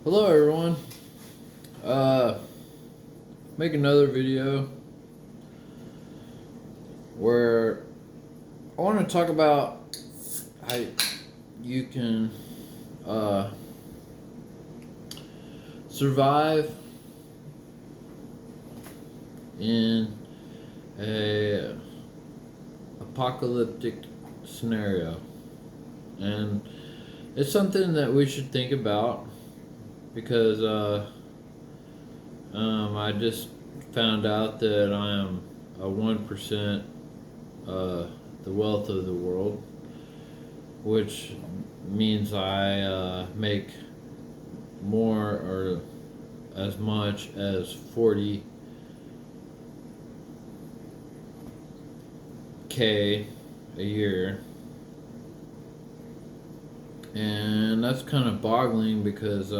Hello everyone. Uh make another video where I want to talk about how you can uh survive in a apocalyptic scenario. And it's something that we should think about because I just found out that I am a 1% the wealth of the world, which means I make more or as much as 40K a year. And that's kind of boggling because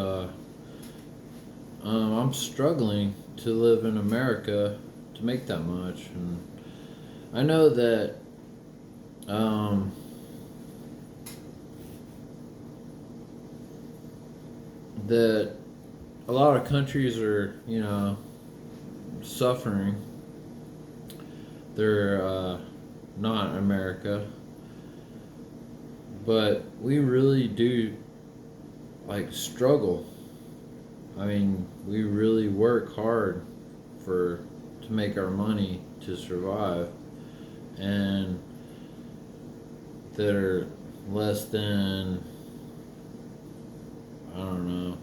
I'm struggling to live in America to make that much. And I know that um, that a lot of countries are, suffering. They're not America, but we really do struggle. I mean, we really work hard to make our money to survive, and they're less than, I don't know,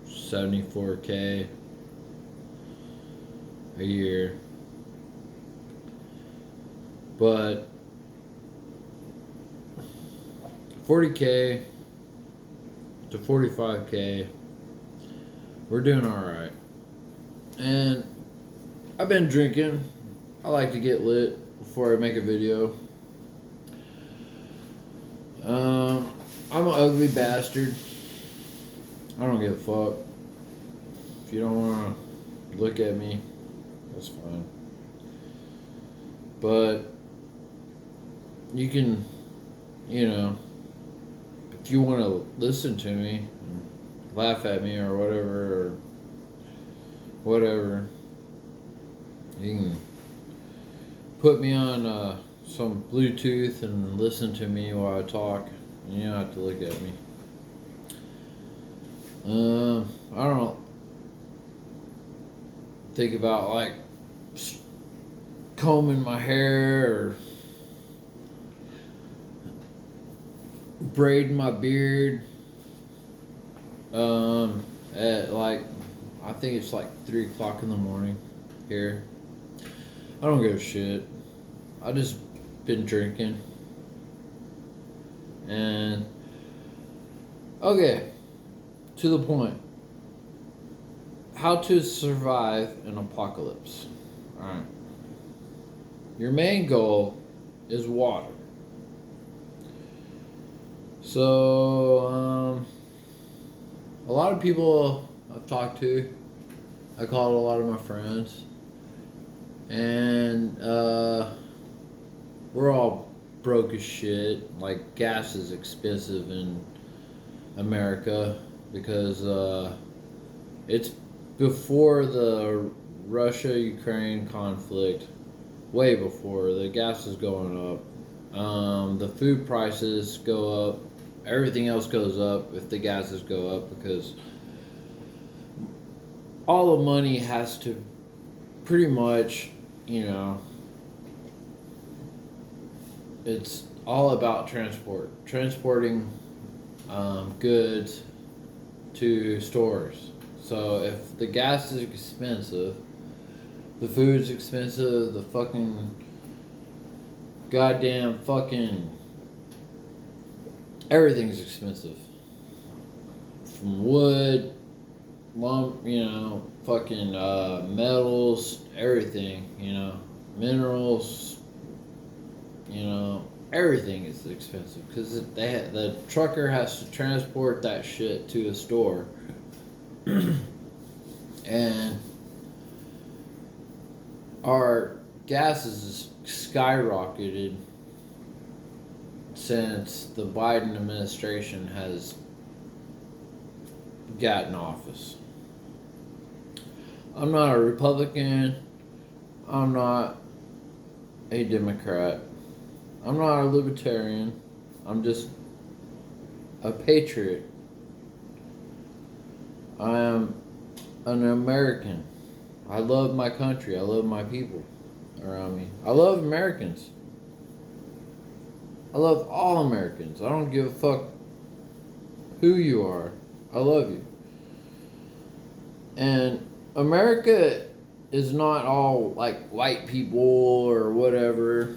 74K a year. But 40K to 45K, we're doing alright. And I've been drinking. I like to get lit before I make a video. I'm an ugly bastard. I don't give a fuck. If you don't want to look at me, that's fine. But you can, if you want to listen to me, laugh at me or whatever, you can put me on some Bluetooth and listen to me while I talk. And you don't have to look at me. I don't think about combing my hair or braiding my beard. At I think it's 3 o'clock in the morning here. I don't give a shit. I just been drinking. And okay, to the point. How to survive an apocalypse. Alright. Your main goal is water. So, a lot of people I've talked to, I called a lot of my friends, and we're all broke as shit. Gas is expensive in America because it's before the Russia-Ukraine conflict, way before. The gas is going up. The food prices go up. Everything else goes up if the gases go up because all the money has to pretty much, it's all about transporting goods to stores. So if the gas is expensive, the food's expensive, the fucking goddamn fucking everything's expensive. From wood, fucking metals, everything, minerals, everything is expensive because the trucker has to transport that shit to a store. And our gas is skyrocketed since the Biden administration has got in office. I'm not a Republican. I'm not a Democrat. I'm not a libertarian. I'm just a patriot. I am an American. I love my country. I love my people around me. I love Americans. I love all Americans. I don't give a fuck who you are. I love you. And America is not all like white people or whatever.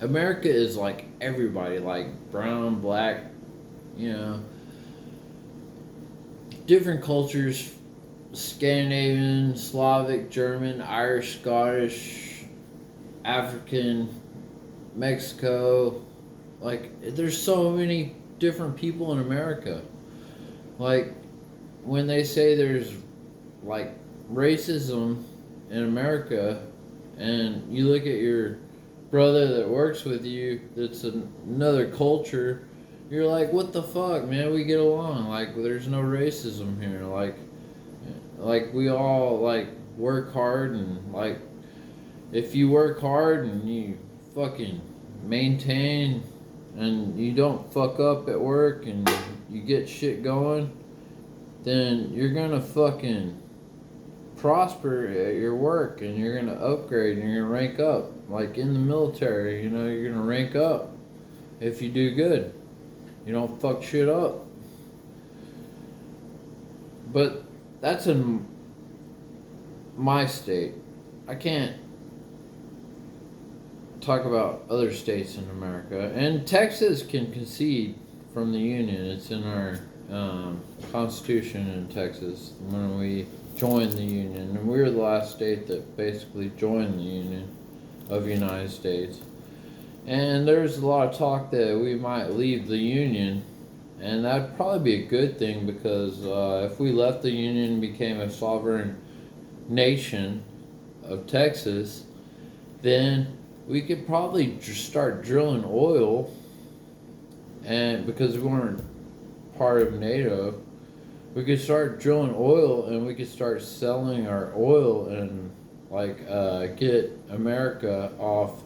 America is like everybody, like brown, black, you know, different cultures, Scandinavian, Slavic, German, Irish, Scottish, African, Mexico. Like, there's so many different people in America. Like, when they say there's like racism in America, and you look at your brother that works with you that's another culture, you're like, what the fuck, man? We get along. Like, there's no racism here. Like we all like work hard, and like if you work hard and you fucking maintain and you don't fuck up at work and you get shit going, then you're gonna fucking prosper at your work, and you're gonna upgrade and you're gonna rank up. Like in the military, you know, you're gonna rank up if you do good. You don't fuck shit up. But that's in my state. I can't talk about other states in America. And Texas can concede from the Union. It's in our Constitution in Texas when we joined the Union. And we were the last state that basically joined the Union of the United States. And there's a lot of talk that we might leave the Union. And that'd probably be a good thing, because if we left the Union and became a sovereign nation of Texas, then we could probably just start drilling oil. And because we weren't part of NATO, we could start drilling oil, and we could start selling our oil and like get America off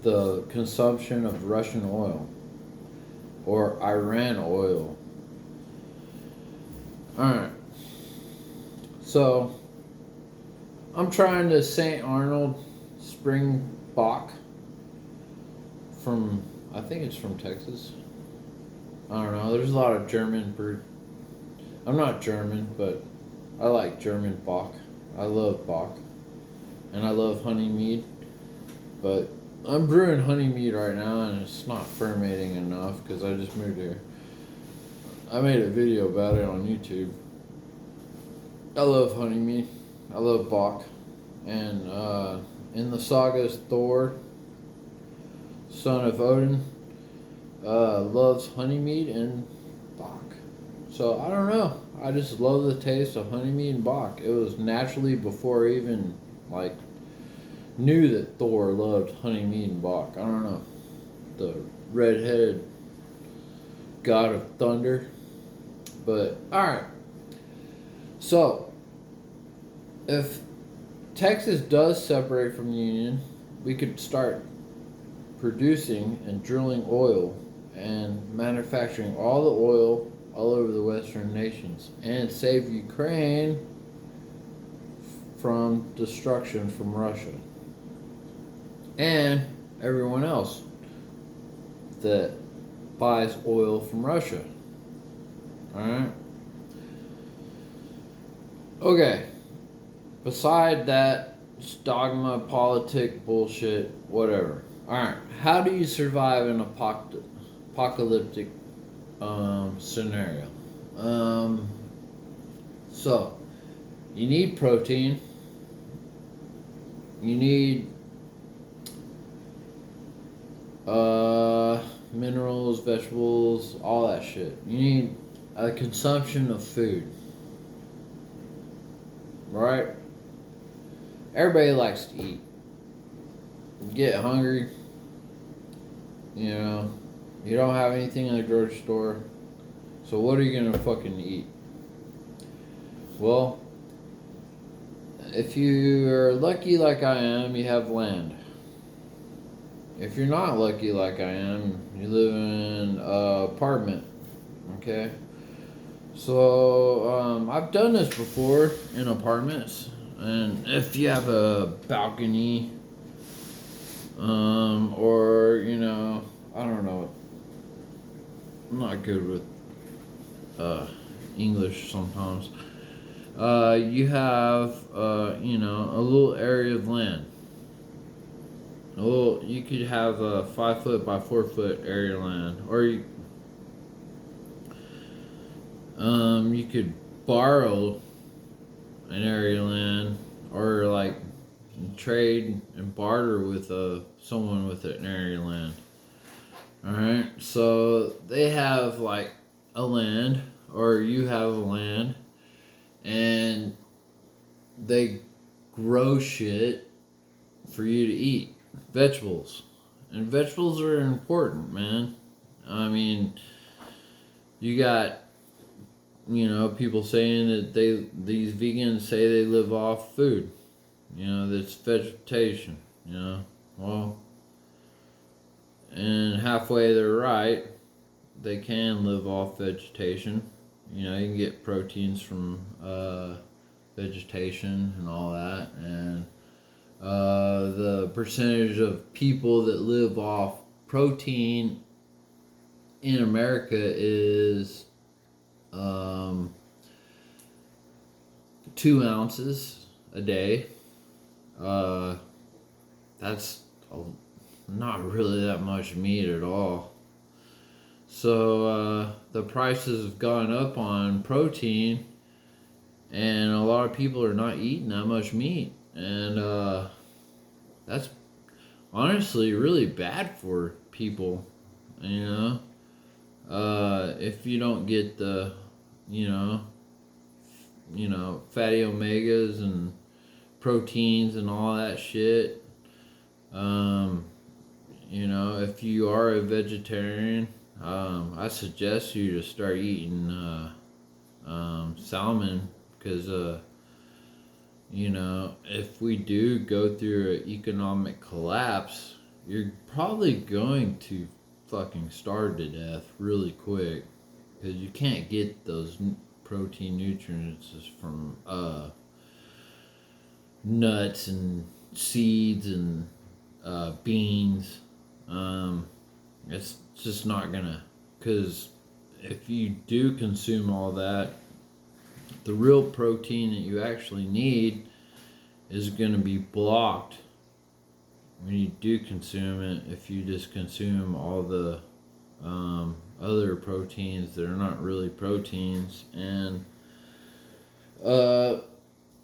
the consumption of Russian oil or Iran oil. Alright. So, I'm trying to St. Arnold Spring Bach from, I think it's from Texas. I don't know. There's a lot of German brewed. I'm not German, but I like German Bach. I love Bach. And I love honey mead. But I'm brewing honey mead right now, and it's not fermenting enough because I just moved here. I made a video about it on YouTube. I love honey mead. I love Bach. And in the sagas, Thor, son of Odin, loves honey mead and Bach. So I don't know. I just love the taste of honey mead and Bach. It was naturally before I even like knew that Thor loved honey mead and Bach. I don't know. The red-headed god of thunder. But alright. So if Texas does separate from the Union, we could start producing and drilling oil and manufacturing all the oil all over the Western nations, and save Ukraine from destruction from Russia and everyone else that buys oil from Russia. Alright? Okay. Beside that, it's dogma, politic, bullshit, whatever. Alright. How do you survive an apocalyptic scenario? So, you need protein. You need minerals, vegetables, all that shit. You need a consumption of food. Right? Everybody likes to eat. get hungry, you know, you don't have anything in the grocery store, so what are you gonna fucking eat? Well, if you are lucky like I am, you have land. If you're not lucky like I am, you live in an apartment. Okay? So, I've done this before in apartments. And if you have a balcony, or, I don't know. I'm not good with English sometimes. You have, a little area of land. Well, you could have a 5 foot by 4 foot area of land, or you could borrow an area of land, or like trade and barter with someone with an area of land. All right, so they have like a land, or you have a land, and they grow shit for you to eat. Vegetables. And vegetables are important, man. I mean, you got, people saying that these vegans say they live off food. That's vegetation, Well, and halfway they're right. They can live off vegetation. You can get proteins from vegetation and all that. And the percentage of people that live off protein in America is 2 ounces a day. That's not really that much meat at all. So the prices have gone up on protein, and a lot of people are not eating that much meat. And that's honestly really bad for people, if you don't get the, fatty omegas and proteins and all that shit. If you are a vegetarian, I suggest you to start eating salmon, because if we do go through an economic collapse, you're probably going to fucking starve to death really quick, because you can't get those protein nutrients from nuts and seeds and beans. It's just not gonna, because if you do consume all that, the real protein that you actually need is going to be blocked when you do consume it, if you just consume all the other proteins that are not really proteins. And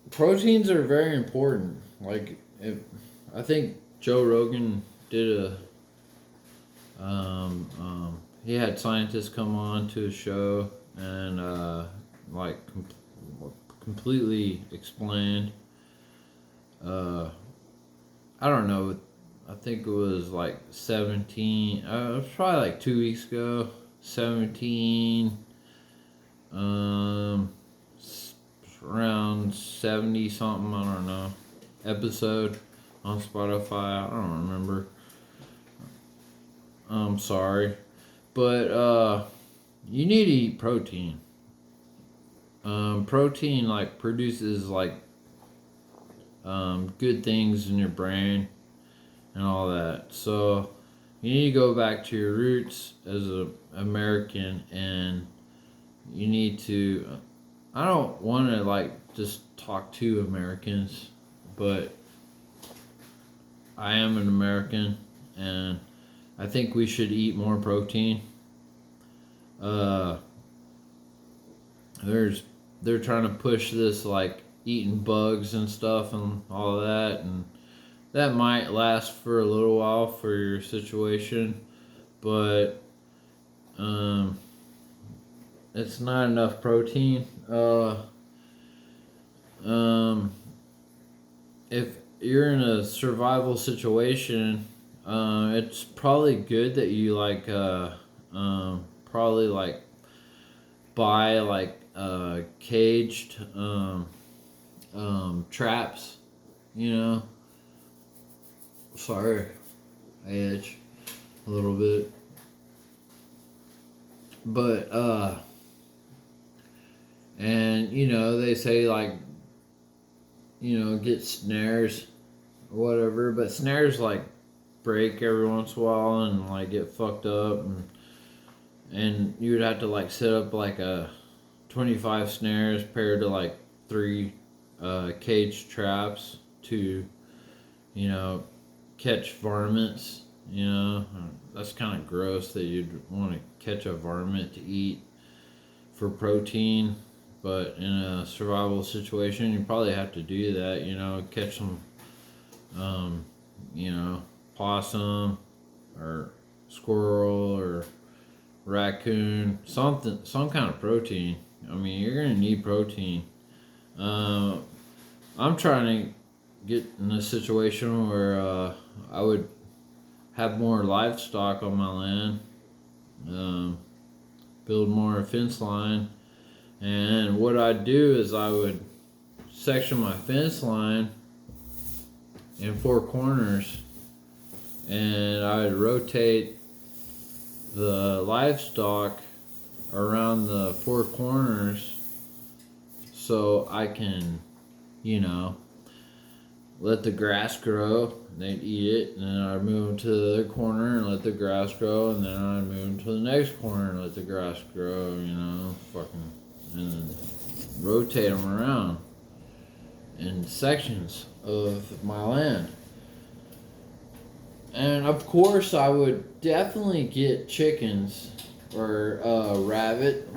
proteins are very important. Like, I think Joe Rogan did he had scientists come on to his show and completely explained. I don't know. I think it was like 17. It was probably like 2 weeks ago. 17. Around 70 something. I don't know. Episode on Spotify. I don't remember. I'm sorry, but you need to eat protein. Protein produces good things in your brain and all that. So you need to go back to your roots as an American, and you need to. I don't want to just talk to Americans, but I am an American, and I think we should eat more protein. They're trying to push this eating bugs and stuff and all that, and that might last for a little while for your situation, but it's not enough protein. If you're in a survival situation, it's probably good that you like probably like buy like caged traps, you know. Sorry, I itch a little bit, but and you know they say like, you know, get snares or whatever, but snares like break every once in a while and like get fucked up, and you would have to like set up like a 25 snares paired to like 3 cage traps to, you know, catch varmints. You know, that's kind of gross that you'd want to catch a varmint to eat for protein, but in a survival situation, you probably have to do that. You know, catch some, you know, possum or squirrel or raccoon, something, some kind of protein. I mean, you're gonna need protein. I'm trying to get in a situation where I would have more livestock on my land, build more fence line, and what I'd do is I would section my fence line in 4 corners, and I would rotate the livestock around the 4 corners so I can, you know, let the grass grow. They'd eat it, and then I'd move them to the other corner and let the grass grow, and then I'd move them to the next corner and let the grass grow, you know, fucking, and then rotate them around in sections of my land. And of course, I would definitely get chickens or rabbit,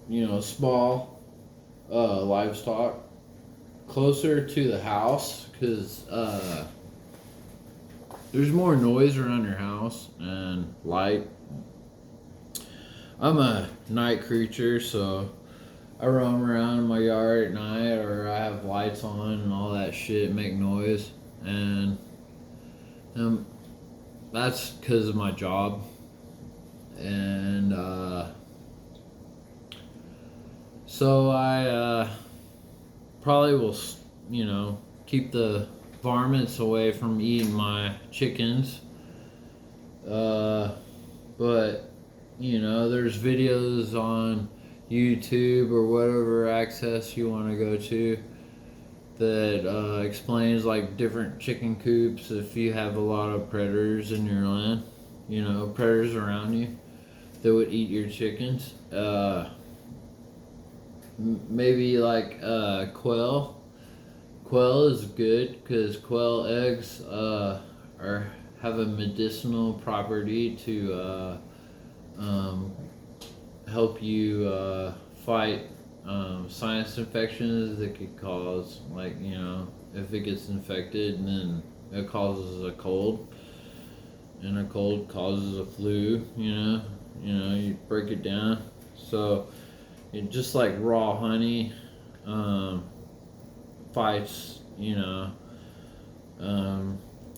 you know, small livestock closer to the house, because there's more noise around your house and light. I'm a night creature, so I roam around in my yard at night, or I have lights on and all that shit, make noise, and that's because of my job. And so I probably will, you know, keep the varmints away from eating my chickens. But, you know, there's videos on YouTube or whatever access you want to go to that explains like different chicken coops if you have a lot of predators in your land, you know, predators around you that would eat your chickens. Maybe like quail. Quail is good because quail eggs have a medicinal property to help you fight sinus infections that could cause, like, you know, if it gets infected, and then it causes a cold, and a cold causes a flu. You know, you break it down. So it just like raw honey fights, you know,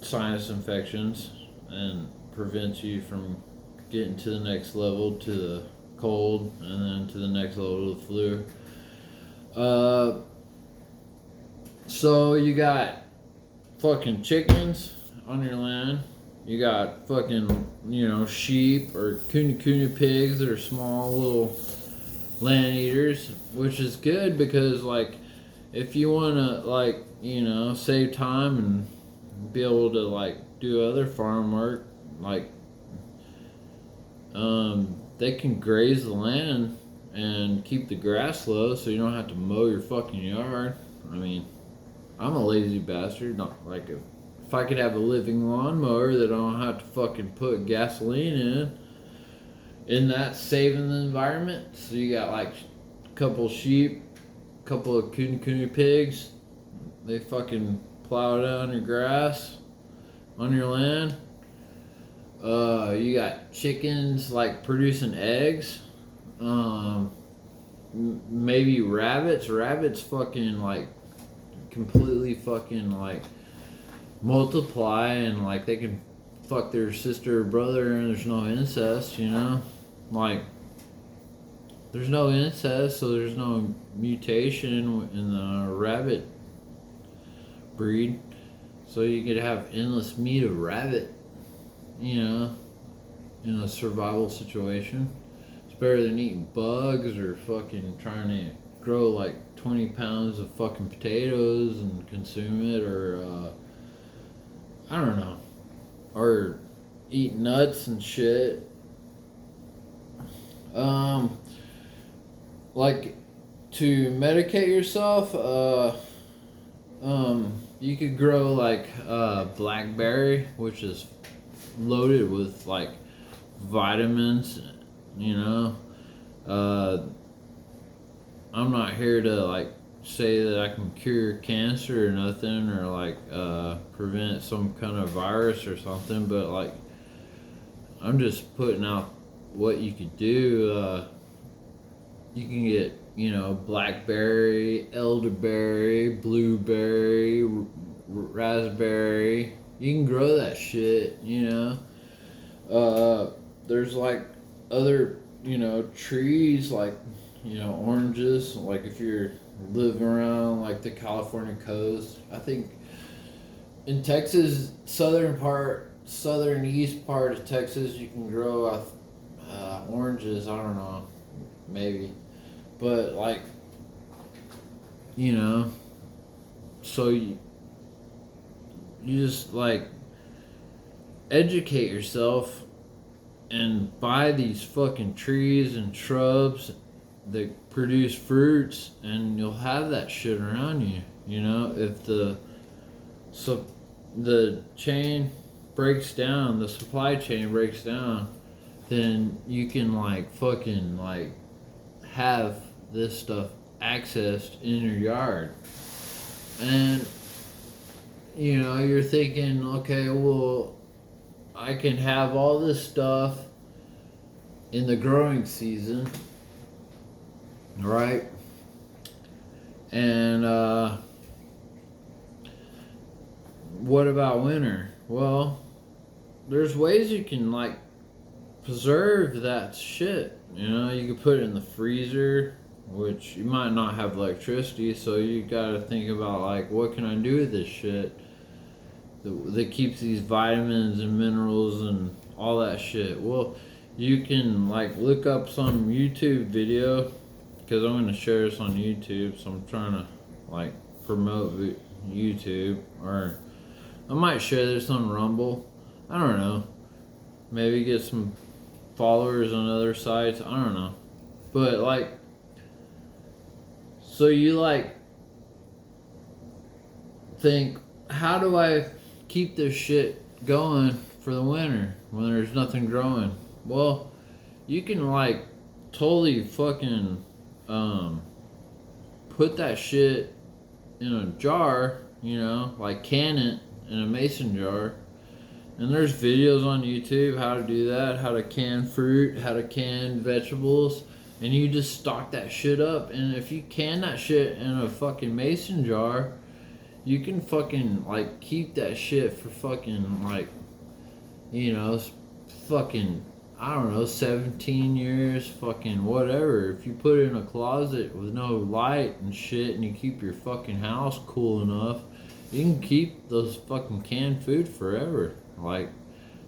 sinus infections and prevents you from getting to the next level, to the cold, and then to the next level of the flu. So you got fucking chickens on your land. You got fucking, you know, sheep or kune pigs that are small little land eaters, which is good because, like, if you want to, like, you know, save time and be able to, like, do other farm work, like, they can graze the land and keep the grass low so you don't have to mow your fucking yard. I mean, I'm a lazy bastard. Not like if I could have a living lawnmower that I don't have to fucking put gasoline in, isn't that saving the environment? So you got like a couple sheep, a couple of kune pigs. They fucking plow down your grass on your land. You got chickens like producing eggs. Maybe rabbits. Rabbits fucking like completely fucking like multiply, and like they can fuck their sister or brother, and there's no incest, you know? Like, there's no incest, so there's no mutation in the rabbit breed. So you could have endless meat of rabbit, you know, in a survival situation. It's better than eating bugs or fucking trying to grow like 20 pounds of fucking potatoes and consume it, or I don't know, or eat nuts and shit. Um, like to medicate yourself, you could grow like blackberry, which is loaded with like vitamins, you know. Uh, I'm not here to like say that I can cure cancer or nothing, or like prevent some kind of virus or something, but like I'm just putting out what you could do. You can get, you know, blackberry, elderberry, blueberry, raspberry. You can grow that shit, you know. There's like other, you know, trees like, you know, oranges. Like if you're living around like the California coast, I think in Texas, southern east part of Texas, you can grow oranges. I don't know, maybe, but like, you know, so you just like educate yourself and buy these fucking trees and shrubs that produce fruits, and you'll have that shit around you. You know, if the chain breaks down, the supply chain breaks down, then you can like fucking like have this stuff accessed in your yard. And you know, you're thinking, okay, well, I can have all this stuff in the growing season, right? And what about winter? Well, there's ways you can like preserve that shit. You know, you could put it in the freezer, which you might not have electricity, so you gotta think about like, what can I do with this shit that keeps these vitamins and minerals and all that shit? Well, you can like look up some YouTube video, because I'm gonna share this on YouTube, so I'm trying to like promote YouTube, or I might share this on Rumble. I don't know. Maybe get some followers on other sites. I don't know. But like, so you like think, how do I keep this shit going for the winter when there's nothing growing? Well, you can like totally fucking put that shit in a jar, you know, like can it in a mason jar. And there's videos on YouTube how to do that, how to can fruit, how to can vegetables, and you just stock that shit up. And if you can that shit in a fucking mason jar, you can fucking like keep that shit for fucking like, you know, fucking, I don't know, 17 years, fucking whatever. If you put it in a closet with no light and shit, and you keep your fucking house cool enough, you can keep those fucking canned food forever. Like,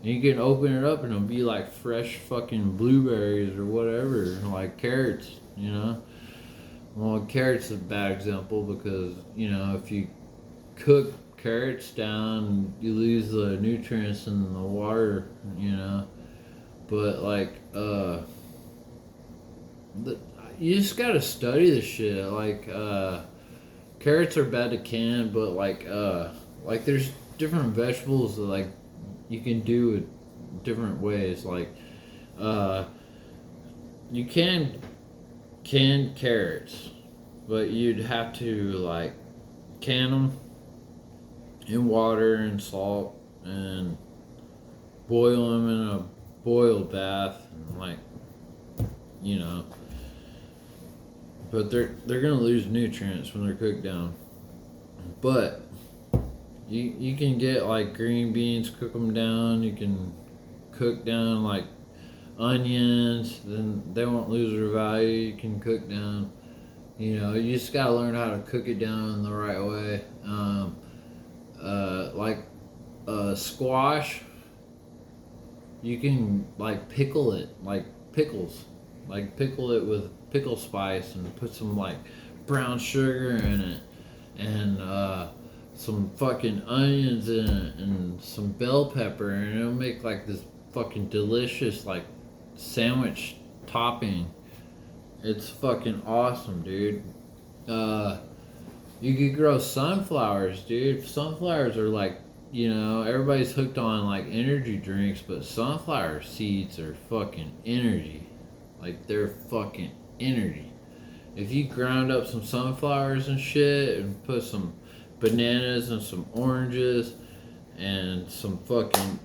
you can open it up and it'll be like fresh fucking blueberries or whatever, like carrots, you know. Well, carrots is a bad example because, you know, if you cook carrots down, you lose the nutrients in the water, you know. But like, you just gotta study the shit. Like, carrots are bad to can, but like there's different vegetables that like you can do it different ways. Like, you can carrots, but you'd have to like can them in water and salt and boil them in a boiled bath, and like, you know. But they're gonna lose nutrients when they're cooked down. But you can get like green beans, cook them down. You can cook down like onions, then they won't lose their value. You can cook down, you just gotta learn how to cook it down in the right way. Like squash, you can like pickle it, like pickles, like pickle it with pickle spice and put some like brown sugar in it and some fucking onions in it and some bell pepper, and it'll make like this fucking delicious like sandwich topping. It's fucking awesome, dude. Uh, you could grow sunflowers, dude. Sunflowers are like, everybody's hooked on like energy drinks, but sunflower seeds are fucking energy. Like, they're fucking energy. If you ground up some sunflowers and shit and put some bananas and some oranges and some fucking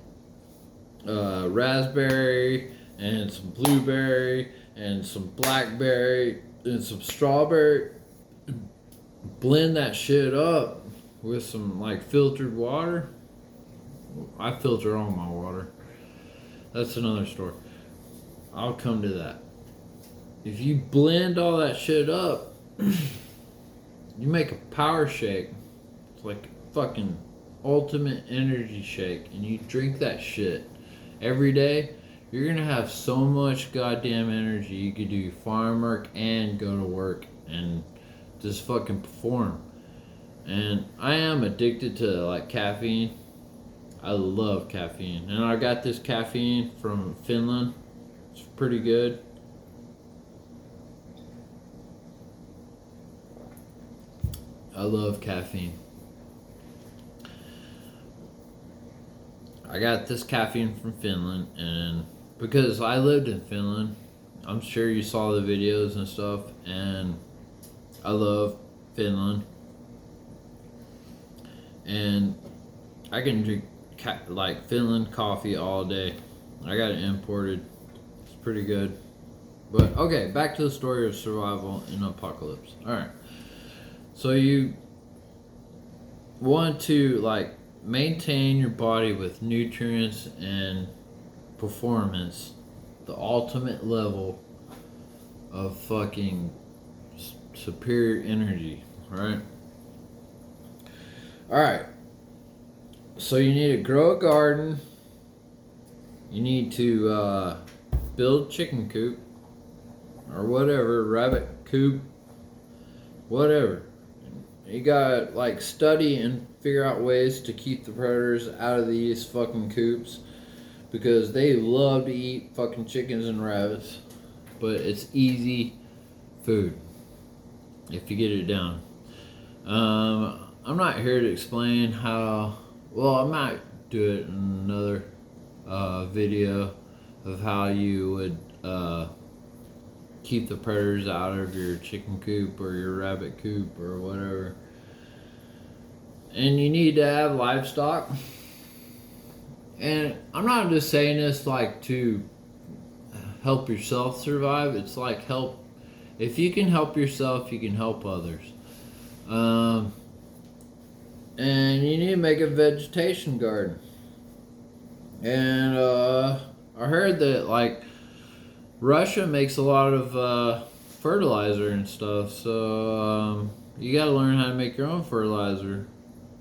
raspberry and some blueberry and some blackberry and some strawberry, blend that shit up with some like filtered water. I filter all my water. That's another story. I'll come to that. If you blend all that shit up, you make a power shake. It's like a fucking ultimate energy shake, and you drink that shit every day. You're gonna have so much goddamn energy. You could do farm work and go to work and just fucking perform. And I am addicted to like caffeine. I love caffeine, and I got this caffeine from Finland. It's pretty good. I love caffeine. I got this caffeine from Finland, and because I lived in Finland, I'm sure you saw the videos and stuff, and I love Finland. And I can drink like Finland coffee all day. I got it imported. It's pretty good. But okay, back to the story of survival in apocalypse. Alright. So you want to like maintain your body with nutrients and performance, the ultimate level of fucking superior energy, right? Alright. So you need to grow a garden. You need to build chicken coop or whatever, rabbit coop, whatever. You gotta like study and figure out ways to keep the predators out of these fucking coops, because they love to eat fucking chickens and rabbits, but it's easy food if you get it down. I'm not here to explain how. Well, I might do it in another video of how you would keep the predators out of your chicken coop or your rabbit coop or whatever. And you need to have livestock. And I'm not just saying this like to help yourself survive. It's like help. If you can help yourself, you can help others. And you need to make a vegetation garden. And I heard that like Russia makes a lot of fertilizer and stuff, so you gotta learn how to make your own fertilizer.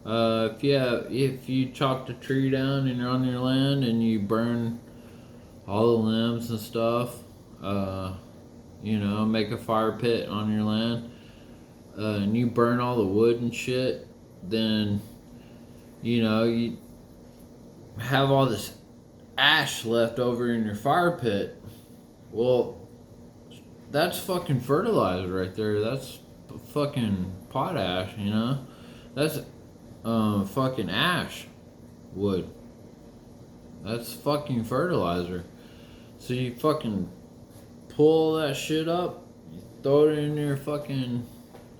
If you chopped a tree down and you're on your land and you burn all the limbs and stuff, make a fire pit on your land, and you burn all the wood and shit, then you have all this ash left over in your fire pit. Well, that's fucking fertilizer right there. That's fucking potash, That's fucking ash wood. That's fucking fertilizer. So you fucking pull that shit up, you throw it in your fucking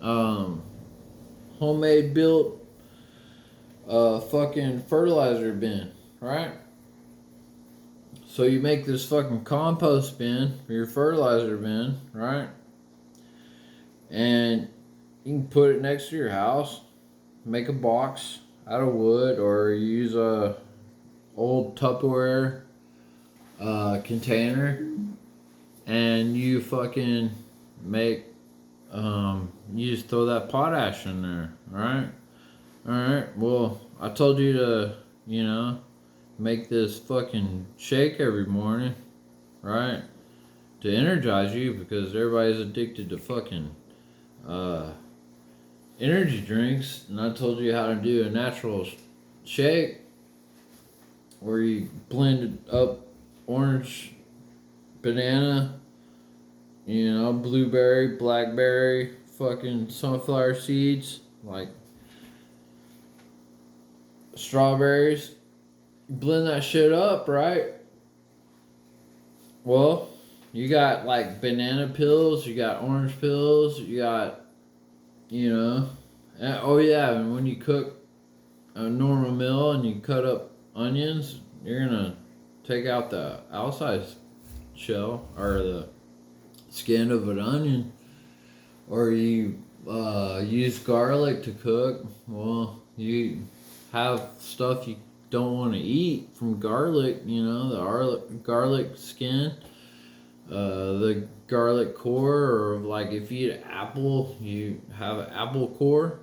homemade built fucking fertilizer bin, right? So you make this fucking compost bin for your fertilizer bin, right? And you can put it next to your house. make a box out of wood, or use a old Tupperware container, and you fucking make you just throw that potash in there. Alright, well, I told you to, make this fucking shake every morning, right? To energize you, because everybody's addicted to fucking uh, energy drinks. And I told you how to do a natural shake where you blend up orange, banana, blueberry, blackberry, fucking sunflower seeds, like strawberries. Blend that shit up, right? Well, you got like banana pills, you got orange pills, you got, oh yeah, and when you cook a normal meal and you cut up onions, you're gonna take out the outside shell or the skin of an onion, or you use garlic to cook. Well, you have stuff you don't want to eat from garlic, the garlic skin, the garlic core, or like if you eat apple, you have an apple core,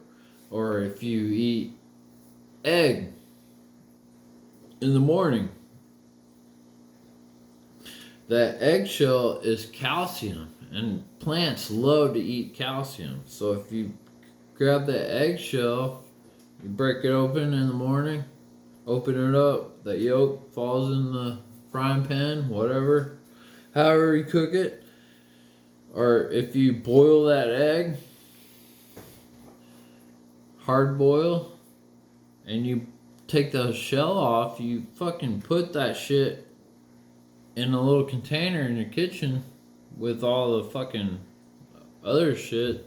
or if you eat egg in the morning, that eggshell is calcium, and plants love to eat calcium. So if you grab the eggshell, you break it open in the morning, open it up, that yolk falls in the frying pan, whatever, however you cook it. Or if you boil that egg, hard boil, and you take the shell off, you fucking put that shit in a little container in your kitchen with all the fucking other shit,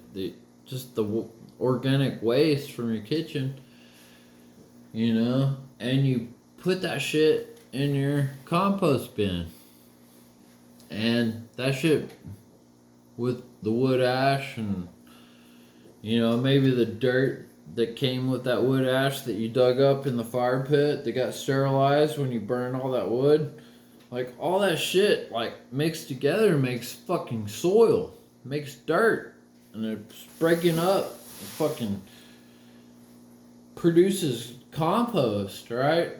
just the organic waste from your kitchen, and you put that shit in your compost bin. And that shit, with the wood ash and, maybe the dirt that came with that wood ash that you dug up in the fire pit that got sterilized when you burned all that wood, like all that shit, like mixed together makes fucking soil, makes dirt, and it's breaking up, it fucking produces compost, right?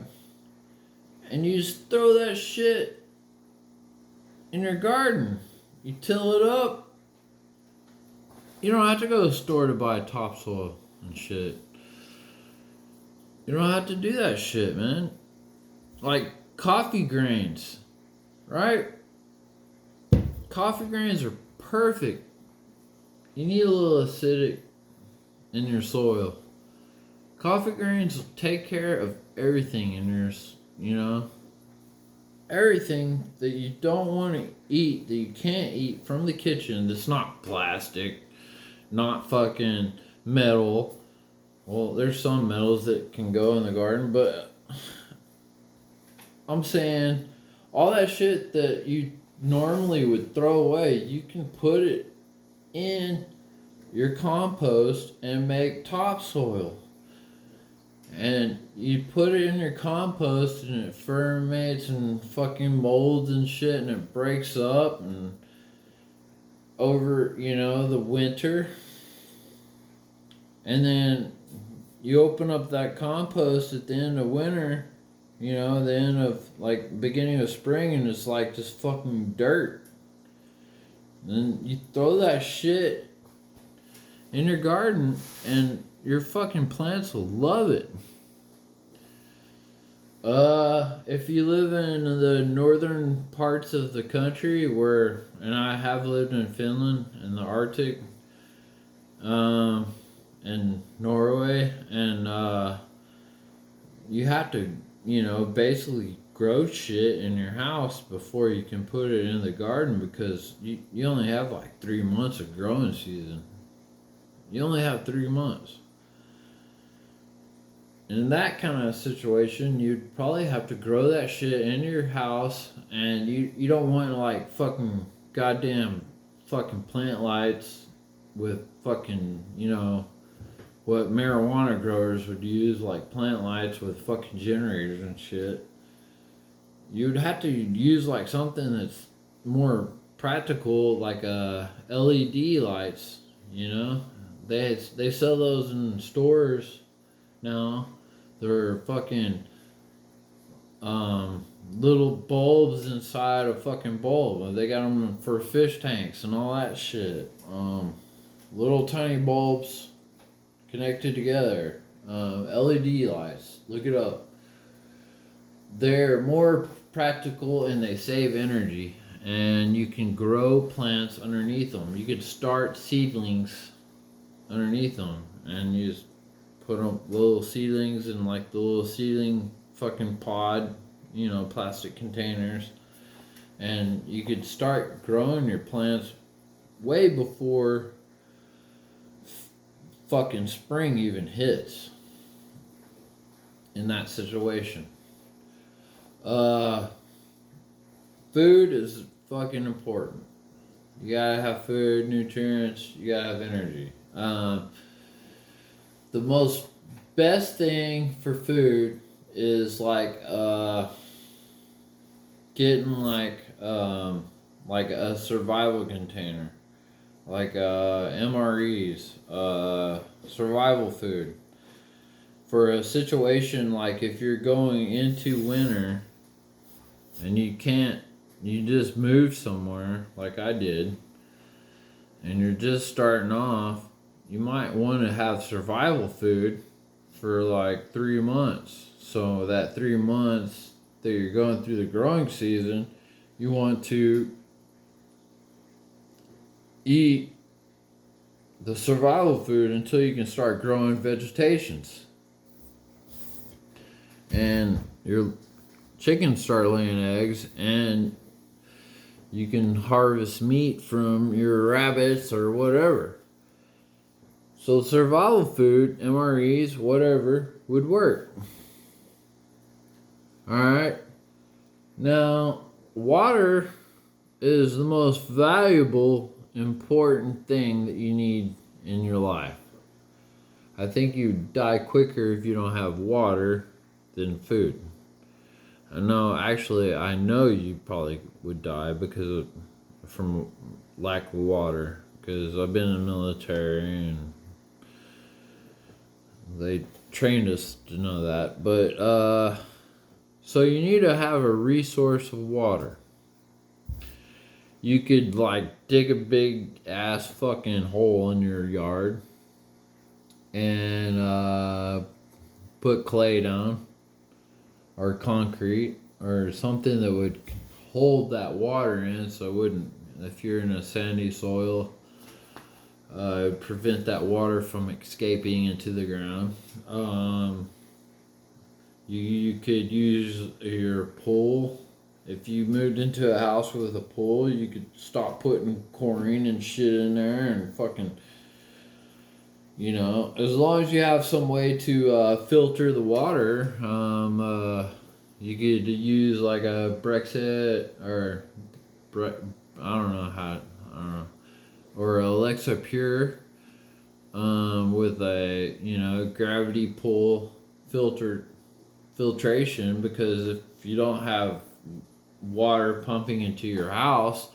And you just throw that shit in your garden. You till it up. You don't have to go to the store to buy topsoil and shit. You don't have to do that shit, man. Like coffee grains, right? Coffee grains are perfect. You need a little acidic in your soil. Coffee grains will take care of everything in yours, everything that you don't want to eat, that you can't eat from the kitchen, that's not plastic, not fucking metal. Well, there's some metals that can go in the garden, but I'm saying all that shit that you normally would throw away, you can put it in your compost and make topsoil. And you put it in your compost and it fermentates and fucking molds and shit, and it breaks up, and over, the winter. And then you open up that compost at the end of winter, the end of, like, beginning of spring, and it's like just fucking dirt. And you throw that shit in your garden, and your fucking plants will love it. If you live in the northern parts of the country, and I have lived in Finland, in the Arctic, and Norway, and, you have to, basically grow shit in your house before you can put it in the garden, because you only have like 3 months of growing season. You only have 3 months. In that kind of situation, you'd probably have to grow that shit in your house, and you don't want like fucking goddamn fucking plant lights with fucking, what marijuana growers would use, like plant lights with fucking generators and shit. You'd have to use like something that's more practical, like LED lights. You know, they sell those in stores now. They're fucking little bulbs inside a fucking bulb. They got them for fish tanks and all that shit. Little tiny bulbs connected together. LED lights. Look it up. They're more practical and they save energy. And you can grow plants underneath them. You could start seedlings underneath them, and you just put them little seedlings in like the little seedling fucking pod, you know, plastic containers, and you could start growing your plants way before fucking spring even hits in that situation. Food is fucking important. You gotta have food, nutrients, you gotta have energy. The most best thing for food is like getting like a survival container, like MREs, survival food. For a situation like if you're going into winter and you just move somewhere like I did, and you're just starting off, you might want to have survival food for like 3 months. So that 3 months that you're going through the growing season, you want to eat the survival food until you can start growing vegetations. And your chickens start laying eggs, and you can harvest meat from your rabbits or whatever. So survival food, MREs, whatever, would work. Alright. Now, water is the most valuable, important thing that you need in your life. I think you die quicker if you don't have water than food. I know you probably would die from lack of water, because I've been in the military and they trained us to know that. But so you need to have a resource of water. You could like dig a big ass fucking hole in your yard and put clay down or concrete or something that would hold that water in, so it wouldn't, if you're in a sandy soil, prevent that water from escaping into the ground. You could use your pool. If you moved into a house with a pool, you could stop putting chlorine and shit in there and fucking, you know, as long as you have some way to filter the water, you could use like a Brexit or I don't know, or Alexa Pure, with a, you know, gravity pull filtration, because if you don't have water pumping into your house,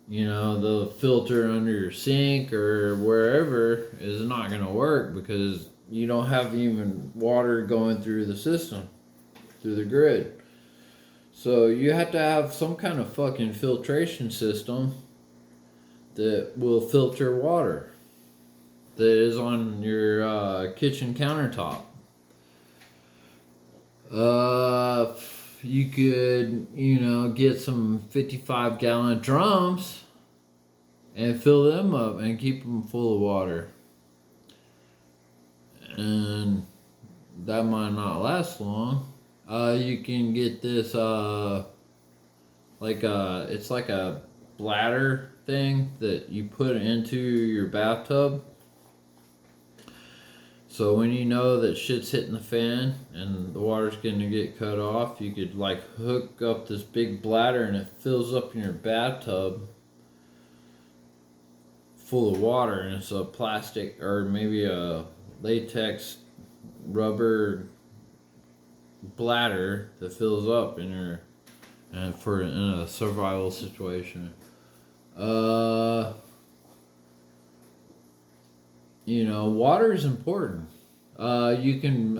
you know, the filter under your sink or wherever is not going to work, because you don't have even water going through the system, through the grid. So you have to have some kind of fucking filtration system that will filter water that is on your kitchen countertop. You could, you know, get some 55-gallon drums and fill them up and keep them full of water. And that might not last long. You can get this, it's like a bladder thing that you put into your bathtub. So when you know that shit's hitting the fan and the water's going to get cut off, you could like hook up this big bladder and it fills up in your bathtub full of water, and it's a plastic or maybe a latex rubber bladder that fills up in your for in a survival situation. Water is important. You can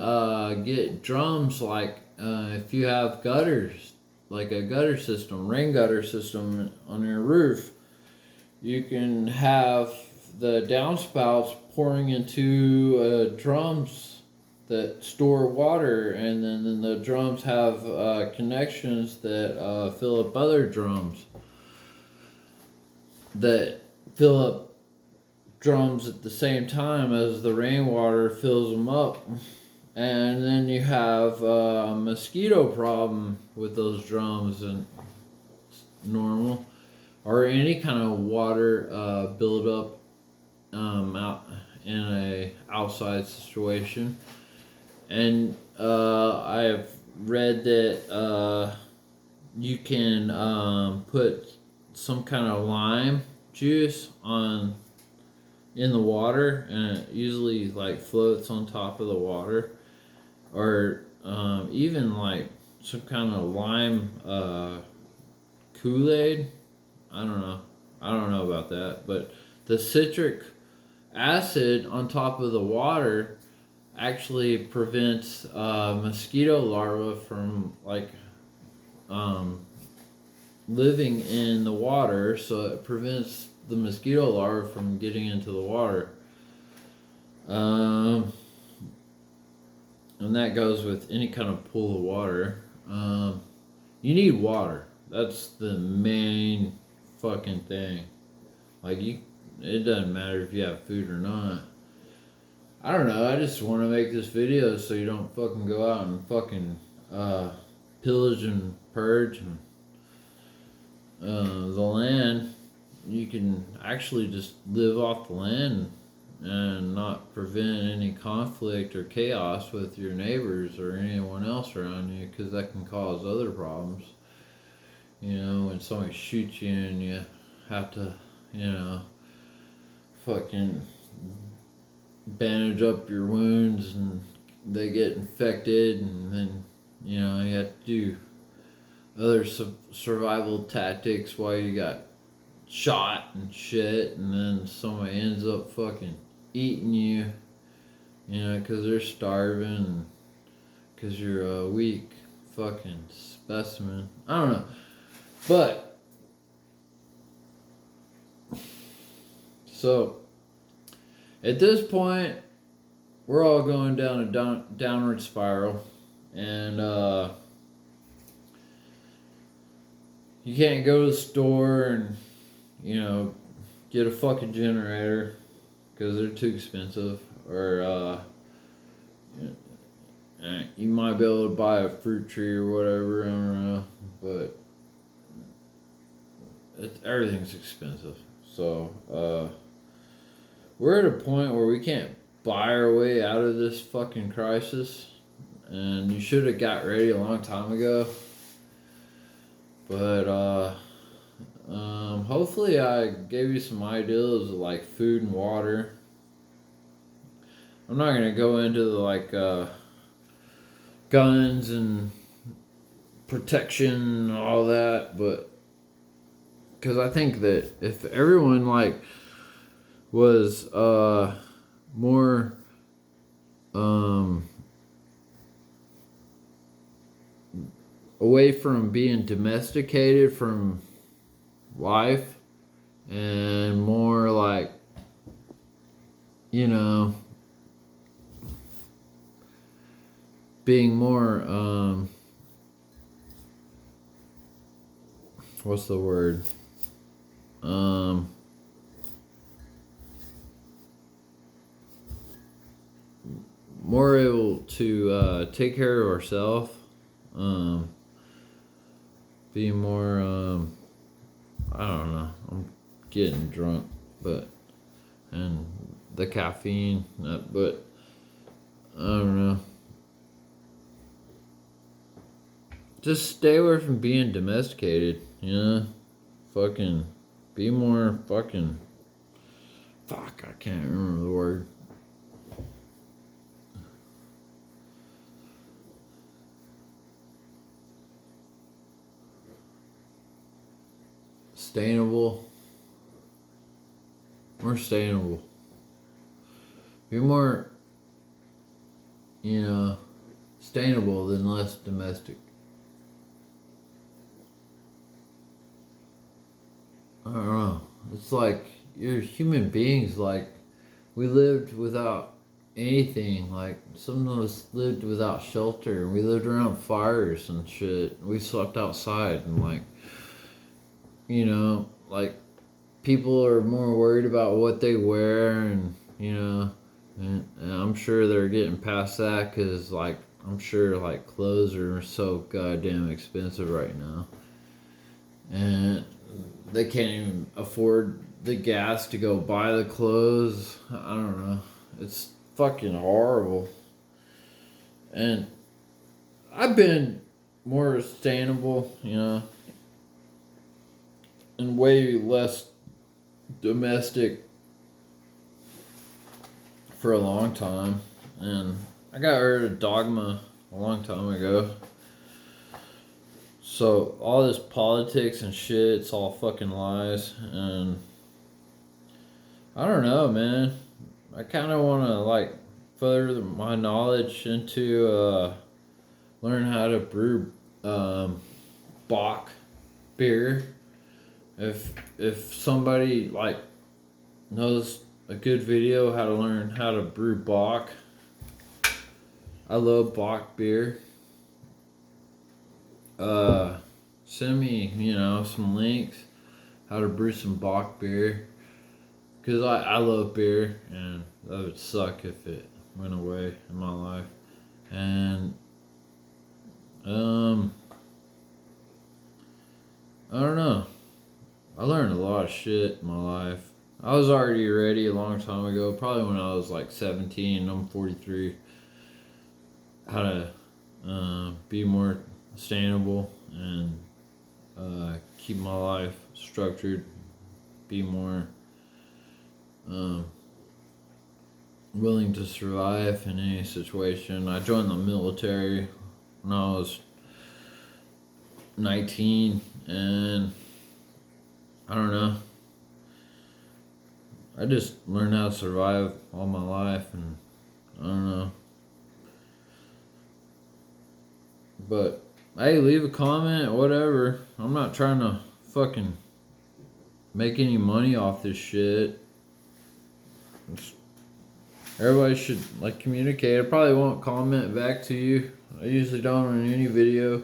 get drums like if you have gutters, like a gutter system, rain gutter system on your roof. You can have the downspouts pouring into drums that store water, and then the drums have connections that fill up other drums that fill up drums at the same time as the rainwater fills them up. And then you have a mosquito problem with those drums, and normal, or any kind of water buildup out in a outside situation. And I've read that you can put some kind of lime juice in the water, and it usually like floats on top of the water, or even like some kind of lime Kool-Aid. I don't know about that, but the citric acid on top of the water actually prevents mosquito larvae from living in the water, so it prevents the mosquito larvae from getting into the water. And that goes with any kind of pool of water. You need water. That's the main fucking thing. It doesn't matter if you have food or not. I don't know, I just want to make this video so you don't fucking go out and fucking pillage and purge the land. You can actually just live off the land and not prevent any conflict or chaos with your neighbors or anyone else around you, because that can cause other problems. When somebody shoots you and you have to, fucking bandage up your wounds and they get infected, and then, you have to do other survival tactics while you got shot and shit, and then somebody ends up fucking eating you, because they're starving, because you're a weak fucking specimen. I don't know. But, so, at this point, we're all going down a downward spiral, and you can't go to the store and, get a fucking generator, because they're too expensive, or you might be able to buy a fruit tree or whatever, I don't know, but everything's expensive. So, we're at a point where we can't buy our way out of this fucking crisis, and you should have got ready a long time ago. But, hopefully I gave you some ideas of, food and water. I'm not going to go into the, guns and protection and all that, but because I think that if everyone, was, more, away from being domesticated from life, and more being more, what's the word? More able to take care of ourselves, be more, I don't know, I'm getting drunk, and the caffeine, but I don't know. Just stay away from being domesticated, fucking be more fucking, fuck, I can't remember the word. sustainable. More sustainable. Be more, sustainable than less domestic. I don't know. It's like you're human beings. Like we lived without anything. Like some of us lived without shelter. We lived around fires and shit. We slept outside and like people are more worried about what they wear and I'm sure they're getting past that because like I'm sure like clothes are so goddamn expensive right now and they can't even afford the gas to go buy the clothes. I don't know. It's fucking horrible. And I've been more sustainable, and way less domestic for a long time. And I got rid of Dogma a long time ago. So all this politics and shit, it's all fucking lies. And I don't know, man. I kind of want to like further my knowledge into learn how to brew Bock beer. If somebody like knows a good video how to learn how to brew Bock, I love Bock beer. Send me some links how to brew some Bock beer. Cause I love beer, and that would suck if it went away in my life. And I don't know. I learned a lot of shit in my life. I was already ready a long time ago, probably when I was like 17. I'm 43. How to be more sustainable and keep my life structured. Be more willing to survive in any situation. I joined the military when I was 19, and I don't know. I just learned how to survive all my life, and I don't know. But hey, leave a comment, whatever. I'm not trying to fucking make any money off this shit. Everybody should like communicate. I probably won't comment back to you. I usually don't on any video.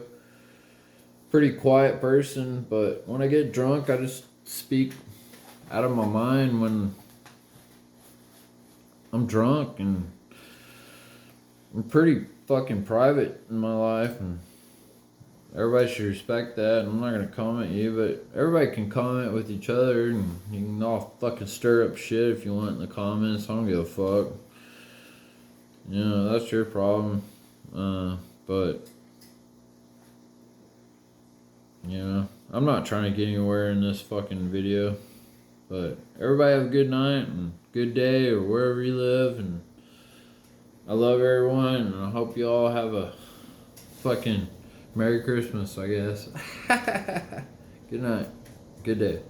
Pretty quiet person, but when I get drunk, I just speak out of my mind when I'm drunk, and I'm pretty fucking private in my life, and everybody should respect that. I'm not gonna comment you, but everybody can comment with each other, and you can all fucking stir up shit if you want in the comments. I don't give a fuck. That's your problem. But I'm not trying to get anywhere in this fucking video. But everybody have a good night and good day or wherever you live, and I love everyone, and I hope you all have a fucking Merry Christmas, I guess. Good night. Good day.